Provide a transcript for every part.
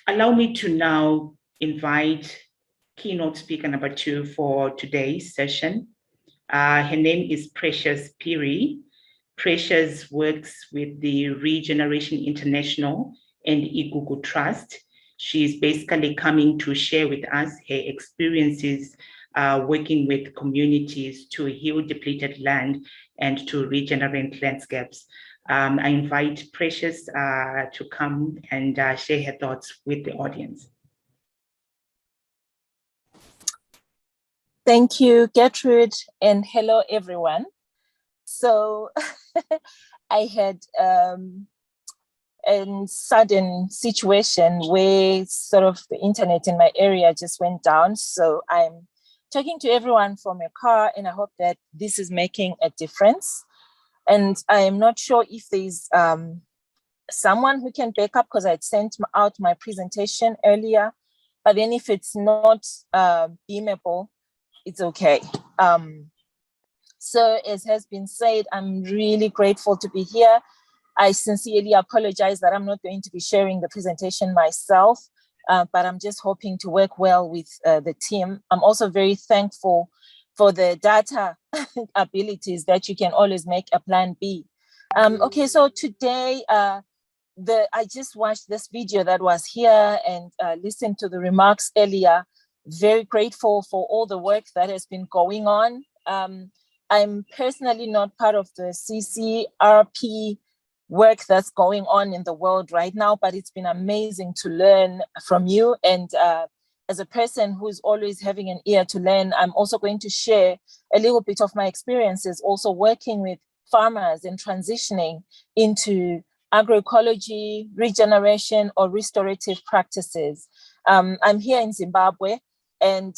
Allow me to now invite keynote speaker number 2 for today's session. Her name is Precious Phiri. Precious works with the Regeneration International and Agro Trust. She's basically coming to share with us her experiences working with communities to heal depleted land and to regenerate landscapes. I invite Precious to come and share her thoughts with the audience. Thank you, Gertrude, and hello, everyone. So I had a sudden situation where sort of the internet in my area just went down. So I'm talking to everyone from a car, and I hope that this is making a difference. And I'm not sure if there's someone who can back up, because I'd sent out my presentation earlier, but then if it's not beamable, it's okay. So as has been said, I'm really grateful to be here. I sincerely apologize that I'm not going to be sharing the presentation myself, but I'm just hoping to work well with the team. I'm also very thankful for the data abilities that you can always make a plan B. Okay, so today, I just watched this video that was here and listened to the remarks earlier. Very grateful for all the work that has been going on. I'm personally not part of the CCRP work that's going on in the world right now, but it's been amazing to learn from you. And as a person who's always having an ear to learn, I'm also going to share a little bit of my experiences also working with farmers and transitioning into agroecology, regeneration, or restorative practices. I'm here in Zimbabwe, and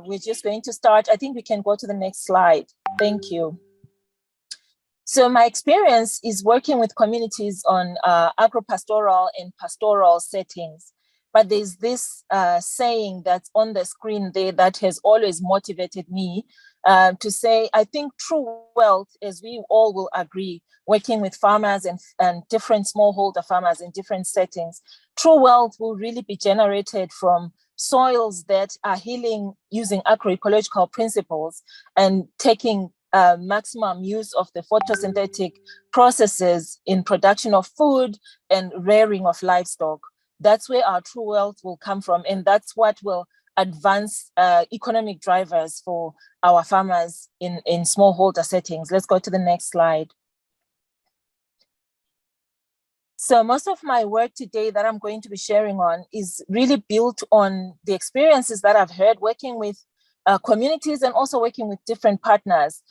we're just going to start. I think we can go to the next slide. Thank you. So my experience is working with communities on agropastoral and pastoral settings. But there's this saying that's on the screen there that has always motivated me to say, I think true wealth, as we all will agree, working with farmers and different smallholder farmers in different settings, true wealth will really be generated from soils that are healing using agroecological principles and taking maximum use of the photosynthetic processes in production of food and rearing of livestock. That's where our true wealth will come from, and that's what will advance economic drivers for our farmers in smallholder settings. Let's go to the next slide. So most of my work today that I'm going to be sharing on is really built on the experiences that I've heard working with communities and also working with different partners,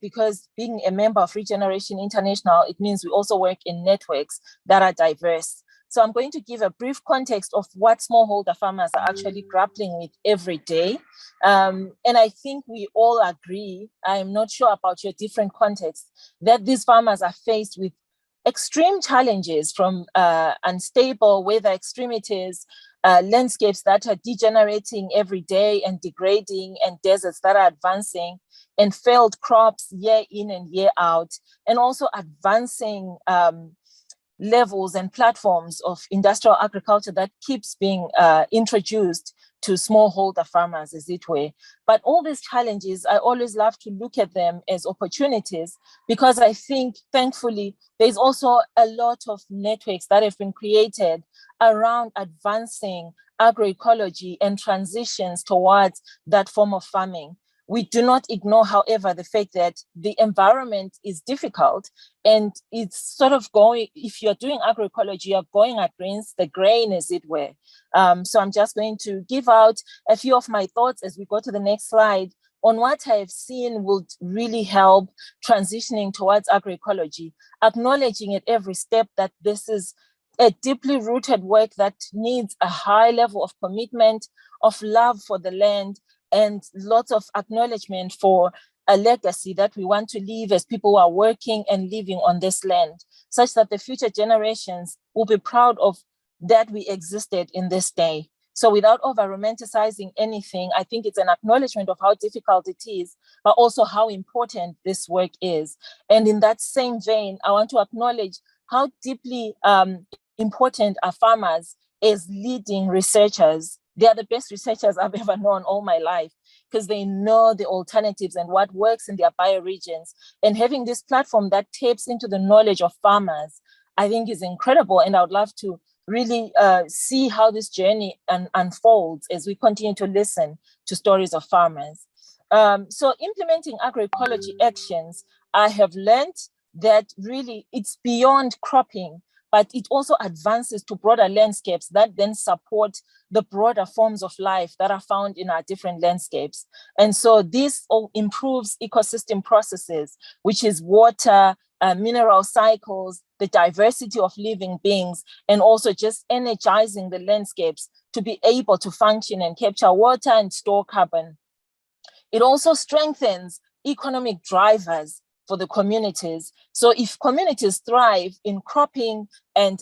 because being a member of Regeneration International, it means we also work in networks that are diverse. So I'm going to give a brief context of what smallholder farmers are actually grappling with every day. And I think we all agree, I'm not sure about your different contexts, that these farmers are faced with extreme challenges from unstable weather extremities, landscapes that are degenerating every day and degrading, and deserts that are advancing, and failed crops year in and year out, and also advancing levels and platforms of industrial agriculture that keeps being introduced to smallholder farmers, as it were. But all these challenges, I always love to look at them as opportunities, because I think, thankfully, there's also a lot of networks that have been created around advancing agroecology and transitions towards that form of farming. We do not ignore, however, the fact that the environment is difficult, and it's sort of going, if you're doing agroecology, you're going against the grain, as it were. So I'm just going to give out a few of my thoughts as we go to the next slide on what I've seen would really help transitioning towards agroecology, acknowledging at every step that this is a deeply rooted work that needs a high level of commitment, of love for the land, and lots of acknowledgement for a legacy that we want to leave as people who are working and living on this land, such that the future generations will be proud of that we existed in this day. So without over-romanticizing anything, I think it's an acknowledgement of how difficult it is, but also how important this work is. And in that same vein, I want to acknowledge how deeply important are farmers as leading researchers. They are the best researchers I've ever known all my life, because they know the alternatives and what works in their bioregions. And having this platform that taps into the knowledge of farmers, I think is incredible. And I would love to really see how this journey unfolds as we continue to listen to stories of farmers. So implementing agroecology actions, I have learned that really it's beyond cropping, but it also advances to broader landscapes that then support the broader forms of life that are found in our different landscapes. And so this all improves ecosystem processes, which is water, mineral cycles, the diversity of living beings, and also just energizing the landscapes to be able to function and capture water and store carbon. It also strengthens economic drivers for the communities. So if communities thrive in cropping and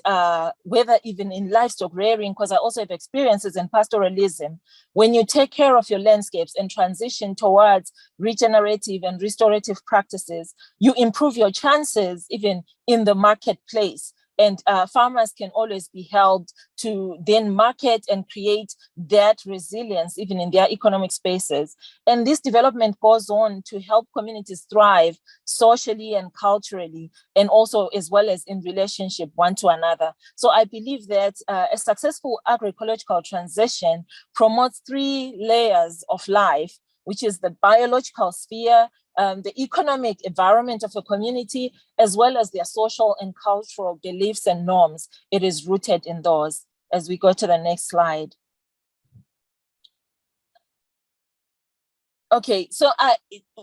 whether even in livestock rearing, because I also have experiences in pastoralism, when you take care of your landscapes and transition towards regenerative and restorative practices, you improve your chances even in the marketplace. And farmers can always be helped to then market and create that resilience even in their economic spaces. And this development goes on to help communities thrive socially and culturally, and also as well as in relationship one to another. So I believe that a successful agroecological transition promotes 3 layers of life, which is the biological sphere, the economic environment of a community, as well as their social and cultural beliefs and norms. It is rooted in those. As we go to the next slide. Okay, so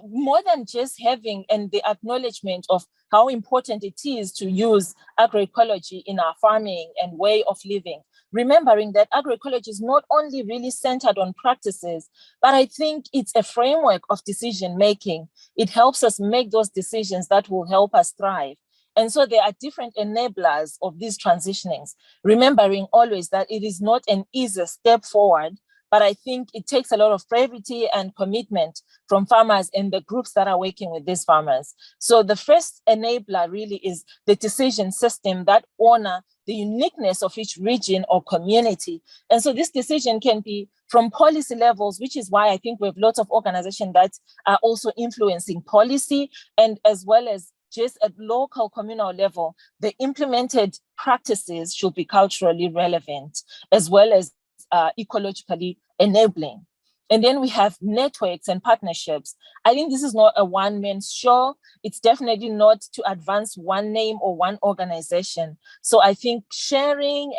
more than just having and the acknowledgement of how important it is to use agroecology in our farming and way of living, remembering that agroecology is not only really centered on practices, but I think it's a framework of decision making. It helps us make those decisions that will help us thrive. And so there are different enablers of these transitionings, remembering always that it is not an easy step forward, but I think it takes a lot of bravery and commitment from farmers and the groups that are working with these farmers. So the first enabler really is the decision system that honor the uniqueness of each region or community. And so this decision can be from policy levels, which is why I think we have lots of organizations that are also influencing policy, and as well as just at local communal level, the implemented practices should be culturally relevant, as well as ecologically enabling. And then we have networks and partnerships. I think this is not a one-man show. It's definitely not to advance one name or one organization. So I think sharing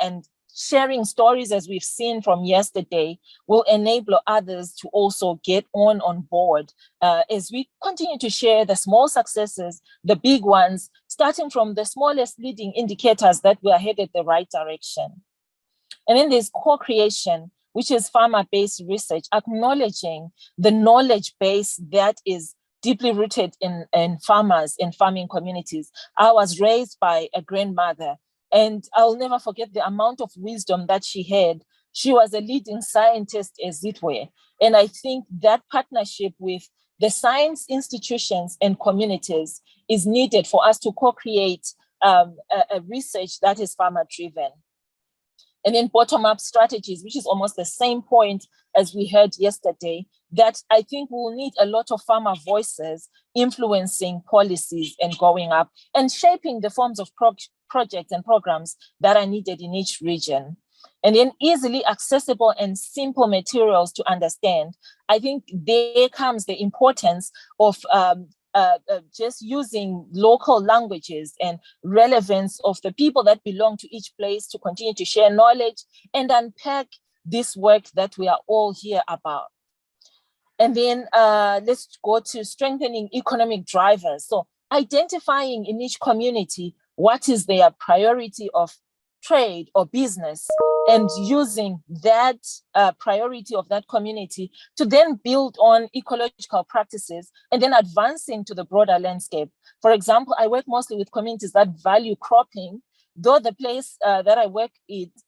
stories, as we've seen from yesterday, will enable others to also get on board as we continue to share the small successes, the big ones, starting from the smallest leading indicators that we are headed the right direction. And then there's co-creation, which is farmer-based research, acknowledging the knowledge base that is deeply rooted in farmers, in farming communities. I was raised by a grandmother, and I'll never forget the amount of wisdom that she had. She was a leading scientist, as it were. And I think that partnership with the science institutions and communities is needed for us to co-create a research that is farmer-driven. And then bottom-up strategies, which is almost the same point as we heard yesterday, that I think we'll need a lot of farmer voices influencing policies and going up and shaping the forms of projects and programs that are needed in each region. And then easily accessible and simple materials to understand. I think there comes the importance of just using local languages and relevance of the people that belong to each place to continue to share knowledge and unpack this work that we are all here about. And then let's go to strengthening economic drivers. So identifying in each community what is their priority of trade or business, and using that priority of that community to then build on ecological practices and then advancing to the broader landscape. For example, I work mostly with communities that value cropping, though the place that I work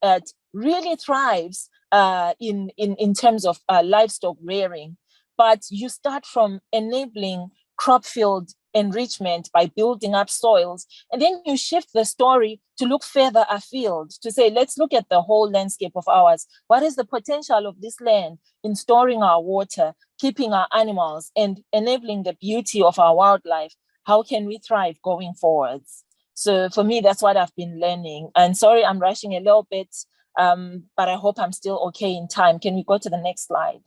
at really thrives in terms of livestock rearing. But you start from enabling crop field enrichment by building up soils. And then you shift the story to look further afield, to say, let's look at the whole landscape of ours. What is the potential of this land in storing our water, keeping our animals, and enabling the beauty of our wildlife? How can we thrive going forwards? So for me, that's what I've been learning. And sorry, I'm rushing a little bit, but I hope I'm still okay in time. Can we go to the next slide?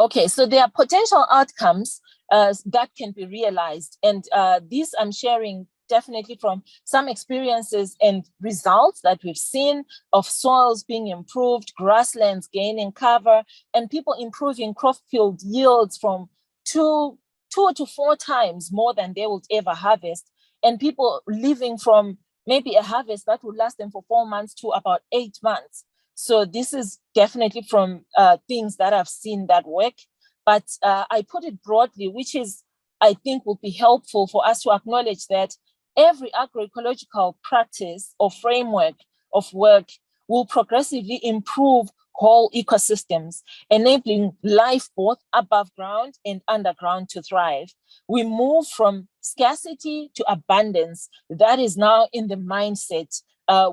Okay, so there are potential outcomes that can be realized. And these I'm sharing definitely from some experiences and results that we've seen of soils being improved, grasslands gaining cover, and people improving crop field yields from two to 4 times more than they would ever harvest. And people living from maybe a harvest that would last them for 4 months to about 8 months. So this is definitely from things that I've seen that work, but I put it broadly, which is, I think, will be helpful for us to acknowledge that every agroecological practice or framework of work will progressively improve whole ecosystems, enabling life both above ground and underground to thrive. We move from scarcity to abundance. That is now in the mindset.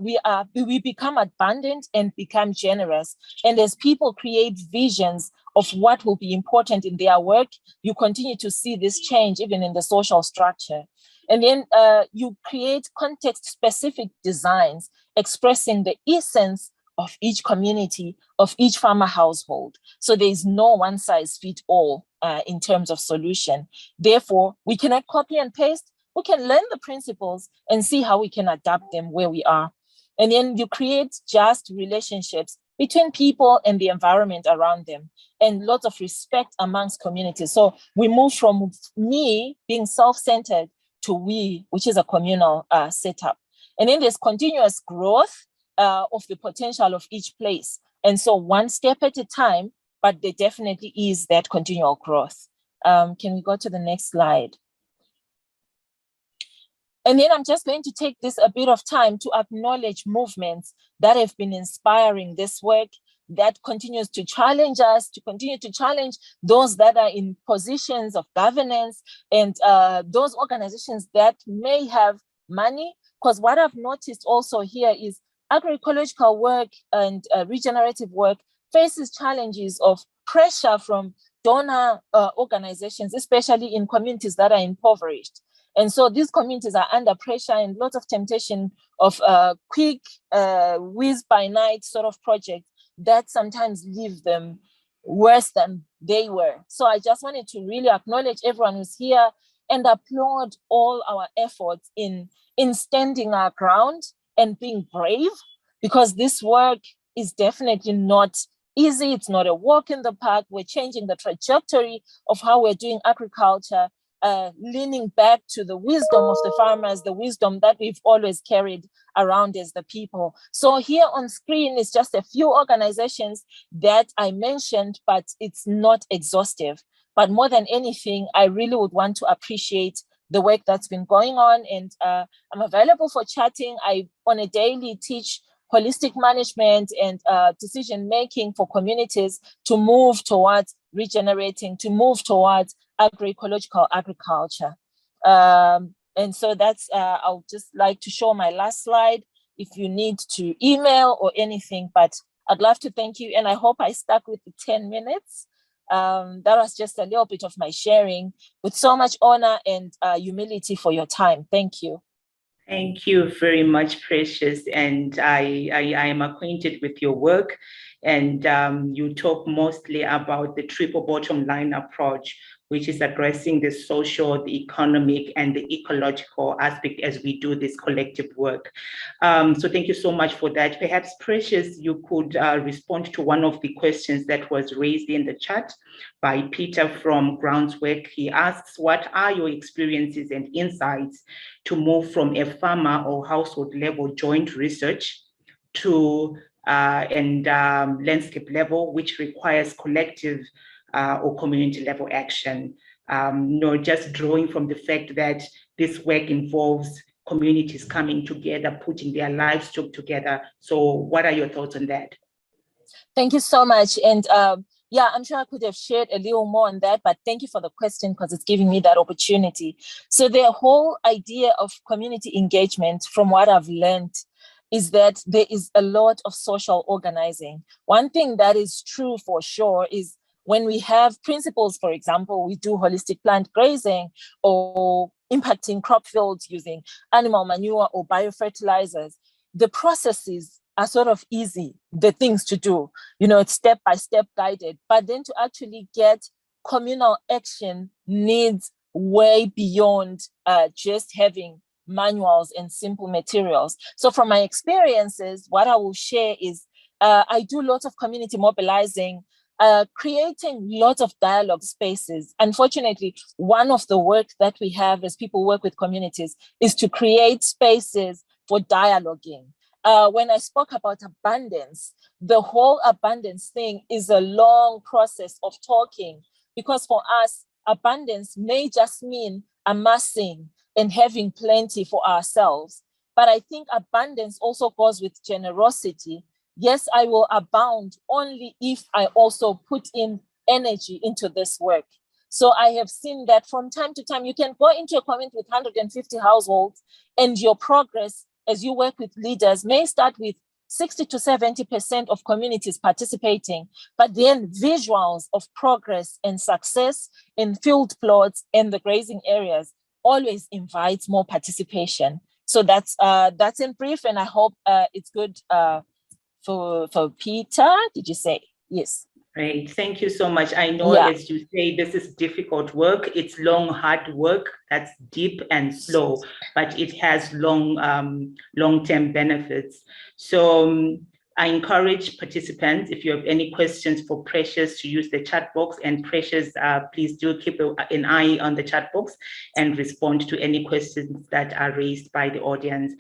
We become abundant and become generous. And as people create visions of what will be important in their work, you continue to see this change even in the social structure. And then you create context-specific designs expressing the essence of each community, of each farmer household. So there is no one-size-fits-all in terms of solution. Therefore, we cannot copy and paste. We can learn the principles and see how we can adapt them where we are. And then you create just relationships between people and the environment around them, and lots of respect amongst communities. So we move from me being self-centered to we, which is a communal setup. And then there's continuous growth of the potential of each place. And so one step at a time, but there definitely is that continual growth. Can we go to the next slide? And then I'm just going to take this a bit of time to acknowledge movements that have been inspiring this work, that continues to challenge us, to continue to challenge those that are in positions of governance, and those organizations that may have money. Because what I've noticed also here is agroecological work and regenerative work faces challenges of pressure from donor organizations, especially in communities that are impoverished. And so these communities are under pressure and lots of temptation of quick whiz-by-night sort of projects that sometimes leave them worse than they were. So I just wanted to really acknowledge everyone who's here and applaud all our efforts in standing our ground and being brave, because this work is definitely not easy. It's not a walk in the park. We're changing the trajectory of how we're doing agriculture, leaning back to the wisdom of the farmers, the wisdom that we've always carried around as the people. So here on screen is just a few organizations that I mentioned, but it's not exhaustive. But more than anything, I really would want to appreciate the work that's been going on, and I'm available for chatting. I, on a daily, teach holistic management and decision-making for communities to move towards regenerating, to move towards agroecological agriculture. And so that's, I'll just like to show my last slide if you need to email or anything, but I'd love to thank you. And I hope I stuck with the 10 minutes. That was just a little bit of my sharing with so much honor and humility for your time. Thank you. Thank you very much, Precious. And I am acquainted with your work, and you talk mostly about the triple bottom line approach, which is addressing the social, the economic, and the ecological aspect as we do this collective work. So thank you so much for that. Perhaps, Precious, you could respond to one of the questions that was raised in the chat by Peter from Groundswork. He asks, what are your experiences and insights to move from a farmer or household level joint research to landscape level, which requires collective or community level action? Just drawing from the fact that this work involves communities coming together, putting their livestock together. So what are your thoughts on that? Thank you so much. And Yeah, I'm sure I could have shared a little more on that, but thank you for the question because it's giving me that opportunity. So the whole idea of community engagement, from what I've learned, is that there is a lot of social organizing. One thing that is true for sure is when we have principles, for example, we do holistic plant grazing or impacting crop fields using animal manure or biofertilizers, the processes are sort of easy, the things to do, it's step by step guided, but then to actually get communal action needs way beyond just having manuals and simple materials. So from my experiences, what I will share is I do lots of community mobilizing, creating lots of dialogue spaces. Unfortunately, one of the work that we have as people work with communities is to create spaces for dialoguing. When I spoke about abundance, the whole abundance thing is a long process of talking, because for us, abundance may just mean amassing and having plenty for ourselves. But I think abundance also goes with generosity. Yes, I will abound only if I also put in energy into this work. So I have seen that from time to time, you can go into a community with 150 households, and your progress as you work with leaders may start with 60 to 70% of communities participating, but then visuals of progress and success in field plots and the grazing areas always invites more participation. So that's in brief, and I hope it's good for Peter. Did you say? Yes. Great, thank you so much. I know, as you say, this is difficult work. It's long, hard work that's deep and slow, but it has long-term benefits. So I encourage participants, if you have any questions for Precious, to use the chat box, and Precious, please do keep an eye on the chat box and respond to any questions that are raised by the audience.